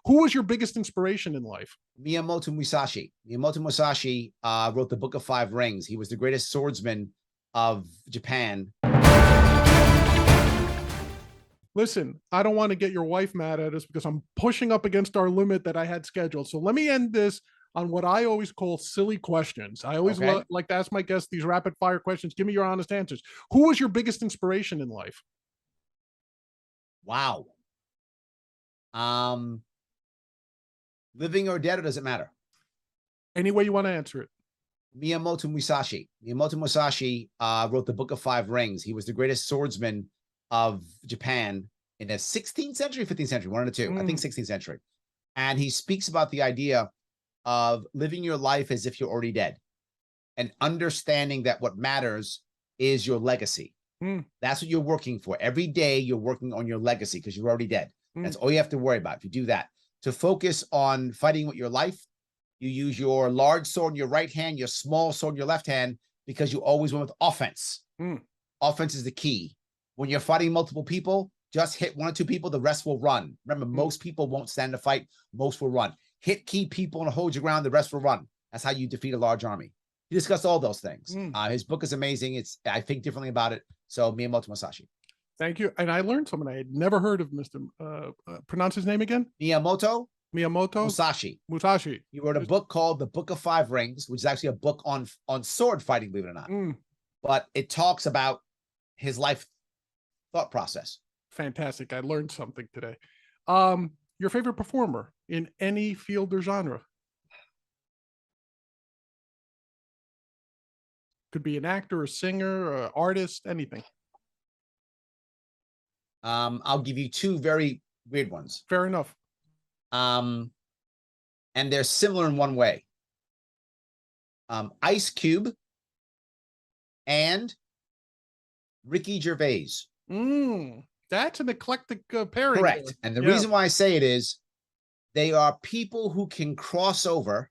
Who was your biggest inspiration in life? Miyamoto Musashi. Miyamoto Musashi wrote the Book of Five Rings. He was the greatest swordsman of Japan. Listen, I don't want to get your wife mad at us because I'm pushing up against our limit that I had scheduled. So let me end this on what I always call silly questions. I always like to ask my guests these rapid fire questions. Give me your honest answers. Who was your biggest inspiration in life? Wow. Living or dead, or does it matter? Any way you want to answer it. Miyamoto Musashi. Miyamoto Musashi wrote the Book of Five Rings. He was the greatest swordsman of Japan in the 16th century, 15th century, one of the two. I think 16th century. And he speaks about the idea of living your life as if you're already dead and understanding that what matters is your legacy. That's what you're working for. Every day you're working on your legacy because you're already dead. That's all you have to worry about. If you do that, to focus on fighting with your life, you use your large sword in your right hand, your small sword in your left hand, because you always went with offense. Offense is the key. When you're fighting multiple people, just hit one or two people, the rest will run. Remember, most people won't stand to fight. Most will run. Hit key people and hold your ground, the rest will run. That's how you defeat a large army. He discussed all those things. His book is amazing. I think differently about it. So Miyamoto Musashi. Thank you. And I learned something. I had never heard of Mr. Pronounce his name again? Miyamoto Musashi. Musashi. He wrote a book called The Book of Five Rings, which is actually a book on sword fighting, believe it or not. But it talks about his life thought process. Fantastic. I learned something today. Your favorite performer in any field or genre? Could be an actor, a singer, an artist, anything. I'll give you two very weird ones. Fair enough. And they're similar in one way. Ice Cube and Ricky Gervais. That's an eclectic pairing. Correct. There. And the reason why I say it is they are people who can cross over,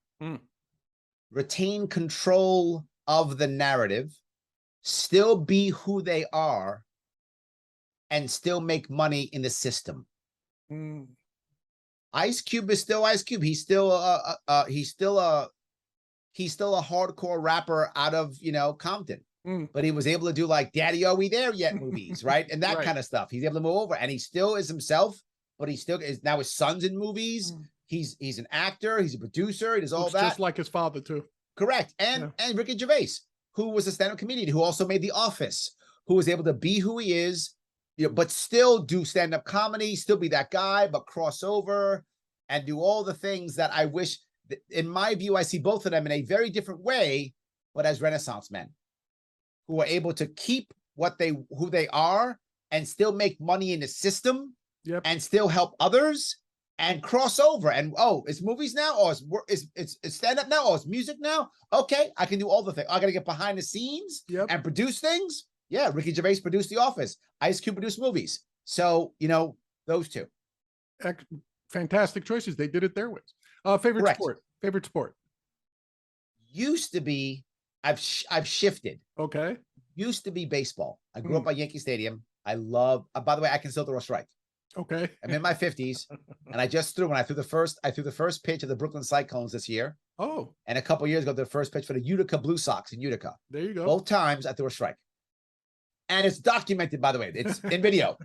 retain control of the narrative, still be who they are, and still make money in the system. Ice Cube is still Ice Cube. He's still a hardcore rapper out of Compton. But he was able to do like Daddy, Are We There Yet movies, right? And that kind of stuff. He's able to move over, and he still is himself, but he still is now his son's in movies. He's an actor, he's a producer, he does all that. Just like his father, too. Correct. And Ricky Gervais, who was a stand-up comedian, who also made The Office, who was able to be who he is, but still do stand-up comedy, still be that guy, but cross over and do all the things that I wish, in my view, I see both of them in a very different way, but as Renaissance men, who are able to keep who they are and still make money in the system and still help others and cross over. And it's movies now, or it's stand-up now, or it's music now. Okay, I can do all the things. I got to get behind the scenes and produce things. Yeah, Ricky Gervais produced The Office. Ice Cube produced movies. So, those two. Fantastic choices. They did it their ways. Favorite sport? Favorite sport? Used to be, I've shifted. Okay. Used to be baseball. I grew up at Yankee Stadium. I love, by the way, I can still throw a strike. Okay. I'm in my 50s, and I threw the first pitch of the Brooklyn Cyclones this year. Oh. And a couple years ago, the first pitch for the Utica Blue Sox in Utica. There you go. Both times I threw a strike. And it's documented, by the way. It's in video.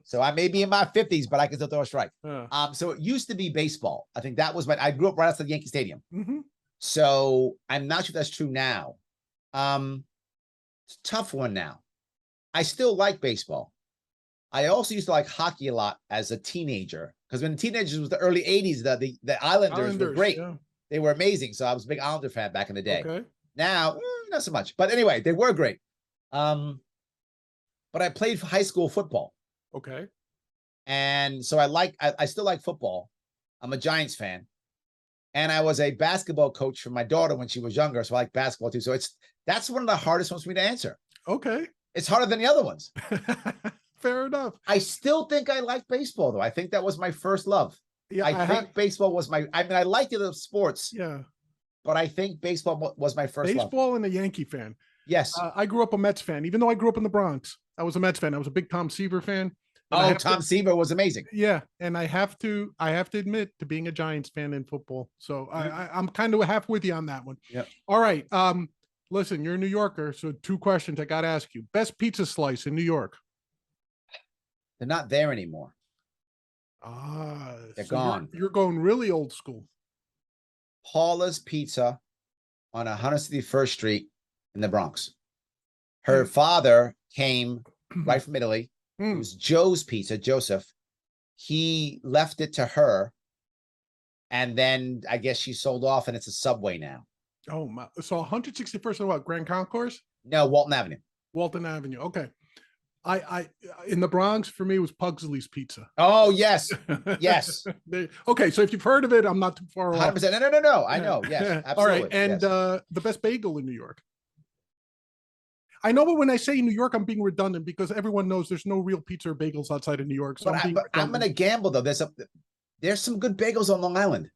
So I may be in my 50s, but I can still throw a strike. So it used to be baseball. I think that was I grew up right outside Yankee Stadium. So I'm not sure if that's true now. It's a tough one now. I still like baseball. I also used to like hockey a lot as a teenager, because when the teenagers was the early 80s, the Islanders were great. Yeah. They were amazing. So I was a big Islander fan back in the day. Okay. Now, not so much. But anyway, they were great. But I played high school football. Okay. And so I still like football. I'm a Giants fan. And I was a basketball coach for my daughter when she was younger. So I like basketball too. So that's one of the hardest ones for me to answer. Okay. It's harder than the other ones. Fair enough. I still think I like baseball, though. I think that was my first love. Yeah, I think baseball was I liked the other sports. Yeah. But I think baseball was my first love. Baseball and a Yankee fan. Yes. I grew up a Mets fan. Even though I grew up in the Bronx, I was a Mets fan. I was a big Tom Seaver fan. Oh, Tom Seaver was amazing. Yeah, and I have to admit to being a Giants fan in football. So I'm kind of half with you on that one. Yeah. All right. Listen, you're a New Yorker, so 2 questions I got to ask you. Best pizza slice in New York? They're not there anymore. They're gone. You're going really old school. Paula's Pizza on 161st Street in the Bronx. Her father came right from Italy. It was Joe's Pizza, Joseph. He left it to her, and then I guess she sold off, and it's a Subway now. Oh my! So 161st and what? Grand Concourse? No, Walton Avenue. Walton Avenue. Okay. I in the Bronx for me was Pugsley's Pizza. Oh yes, yes. Okay, so if you've heard of it, I'm not too far off. 100%. No. I know. Yes, absolutely. All right, and yes. The best bagel in New York. I know, but when I say New York, I'm being redundant because everyone knows there's no real pizza or bagels outside of New York. So I'm going to gamble though. There's some good bagels on Long Island.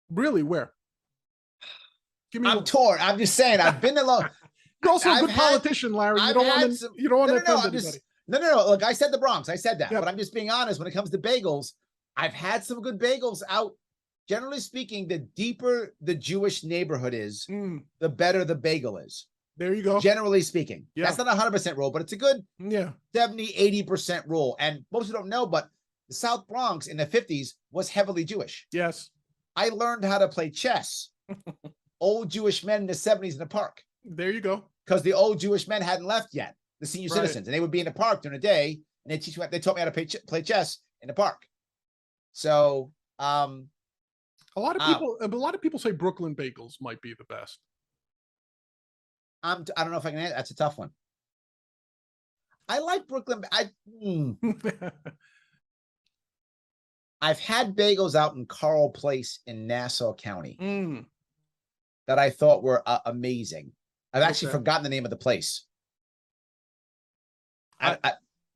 Really? Where? I'm torn. I'm just saying. I've been along. You're also a good politician, Larry. You don't want to offend anybody. No. Look, I said the Bronx. I said that. Yep. But I'm just being honest. When it comes to bagels, I've had some good bagels out. Generally speaking, the deeper the Jewish neighborhood is, the better the bagel is. There you go. Generally speaking. Yeah. That's not 100% rule, but it's a good 70, 80% rule. And most people don't know, but the South Bronx in the 50s was heavily Jewish. Yes. I learned how to play chess. Old Jewish men in the 70s in the park. There you go. Because the old Jewish men hadn't left yet, the senior citizens, and they would be in the park during the day, and they taught me how to play chess in the park. So, a lot of people say Brooklyn bagels might be the best. I don't know if I can answer. That's a tough one. I like Brooklyn. I've had bagels out in Carl Place in Nassau County that I thought were amazing. I've actually forgotten the name of the place. I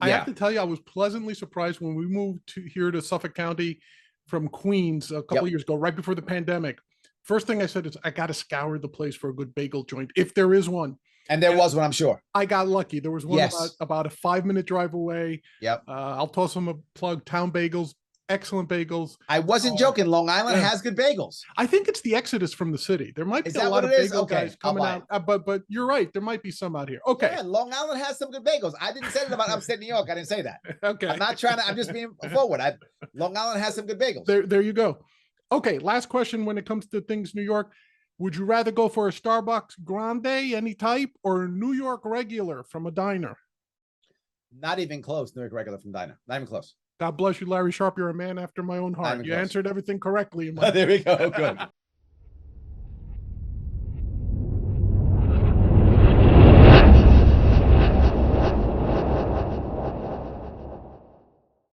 have to tell you, I was pleasantly surprised when we moved here to Suffolk County from Queens a couple of years ago, right before the pandemic. First thing I said is, I got to scour the place for a good bagel joint, if there is one. And there was one, I'm sure. I got lucky. There was one about a 5-minute drive away. Yep. I'll toss them a plug. Town Bagels. Excellent bagels. I wasn't joking. Long Island has good bagels. I think it's the exodus from the city. There might be a lot of bagel guys coming out, but you're right. There might be some out here. Okay. Yeah, Long Island has some good bagels. I didn't say it about upstate New York. I didn't say that. Okay. I'm not trying to. I'm just being forward. Long Island has some good bagels. There you go. Okay. Last question when it comes to things New York. Would you rather go for a Starbucks Grande, any type, or a New York regular from a diner? Not even close. New York regular from diner. Not even close. God bless you, Larry Sharpe. You're a man after my own heart. You answered everything correctly. There we go. Good.